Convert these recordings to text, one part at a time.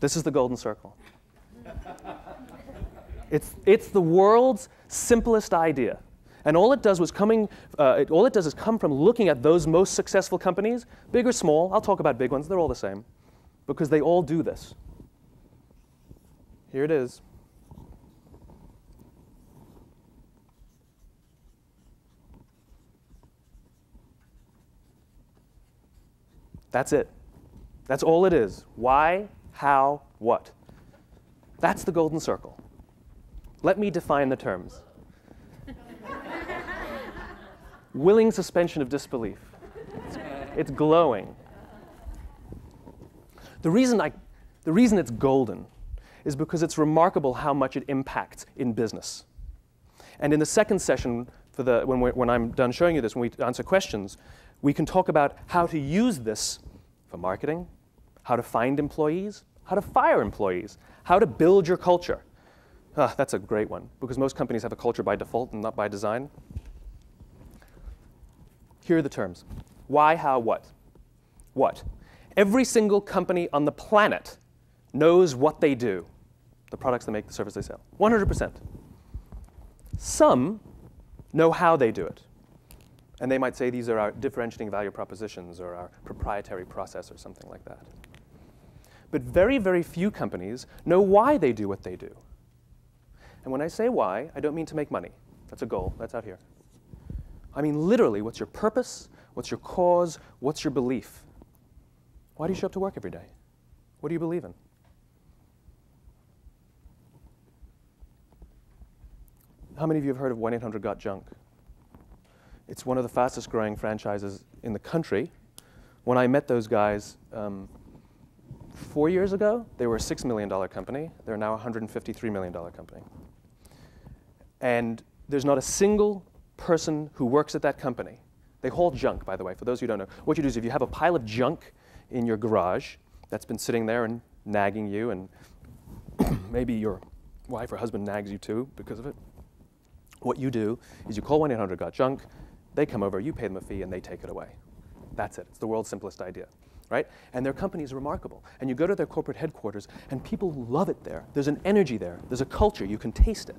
This is the golden circle. It's the world's simplest idea. And all it does is come from looking at those most successful companies, big or small. I'll talk about big ones. They're all the same, because they all do this. Here it is. That's it. That's all it is. Why, how, what. That's the golden circle. Let me define the terms. Willing suspension of disbelief. It's glowing. The reason it's golden is because it's remarkable how much it impacts in business. And in the second session, when I'm done showing you this, when we answer questions, we can talk about how to use this for marketing, how to find employees, how to fire employees, how to build your culture. That's a great one, because most companies have a culture by default and not by design. Here are the terms. Why, how, what. What? Every single company on the planet knows what they do, the products they make, the service they sell. 100%. Some know how they do it. And they might say these are our differentiating value propositions or our proprietary process or something like that. But very, very few companies know why they do what they do. And when I say why, I don't mean to make money. That's a goal. That's out here. I mean literally, what's your purpose? What's your cause? What's your belief? Why do you show up to work every day? What do you believe in? How many of you have heard of 1-800-GOT-JUNK? It's one of the fastest growing franchises in the country. When I met those guys 4 years ago, they were a $6 million company. They're now a $153 million company. And there's not a single person who works at that company. They haul junk, by the way, for those who don't know. What you do is if you have a pile of junk in your garage that's been sitting there and nagging you, and maybe your wife or husband nags you too because of it, what you do is you call 1-800-GOT-JUNK, they come over, you pay them a fee, and they take it away. That's it. It's the world's simplest idea, right? And their company is remarkable. And you go to their corporate headquarters, and people love it there. There's an energy there. There's a culture. You can taste it.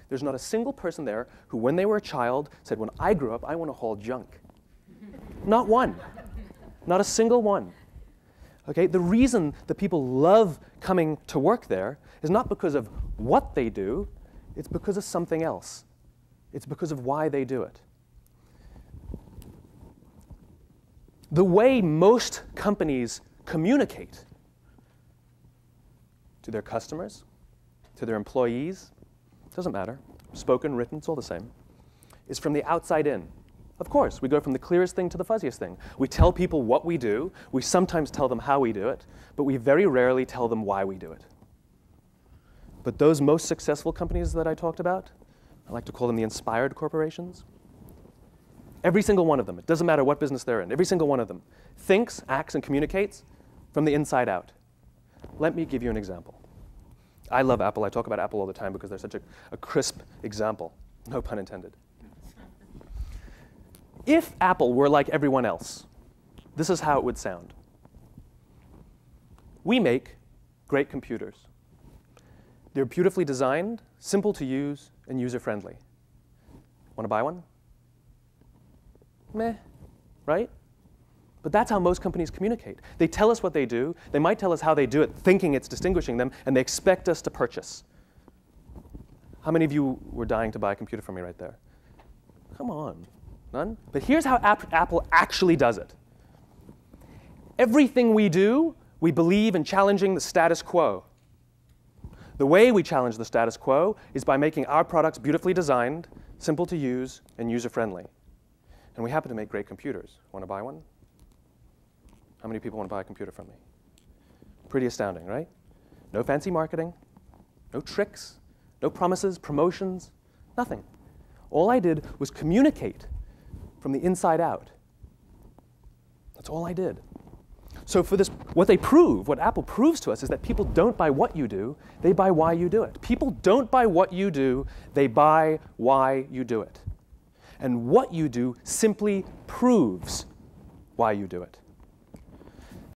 There's not a single person there who, when they were a child, said, when I grow up, I want to haul junk. Not one. Not a single one. Okay? The reason that people love coming to work there is not because of what they do. It's because of something else. It's because of why they do it. The way most companies communicate to their customers, to their employees, doesn't matter, spoken, written, it's all the same, is from the outside in. Of course, we go from the clearest thing to the fuzziest thing. We tell people what we do. We sometimes tell them how we do it, but we very rarely tell them why we do it. But those most successful companies that I talked about, I like to call them the inspired corporations. Every single one of them, it doesn't matter what business they're in, every single one of them thinks, acts, and communicates from the inside out. Let me give you an example. I love Apple. I talk about Apple all the time because they're such a crisp example. No pun intended. If Apple were like everyone else, this is how it would sound. We make great computers. They're beautifully designed, simple to use, and user-friendly. Want to buy one? Meh, right? But that's how most companies communicate. They tell us what they do. They might tell us how they do it, thinking it's distinguishing them, and they expect us to purchase. How many of you were dying to buy a computer from me right there? Come on, none? But here's how Apple actually does it. Everything we do, we believe in challenging the status quo. The way we challenge the status quo is by making our products beautifully designed, simple to use, and user-friendly. And we happen to make great computers. Want to buy one? How many people want to buy a computer from me? Pretty astounding, right? No fancy marketing, no tricks, no promises, promotions, nothing. All I did was communicate from the inside out. That's all I did. So for this, what Apple proves to us is that people don't buy what you do, they buy why you do it. People don't buy what you do, they buy why you do it. And what you do simply proves why you do it.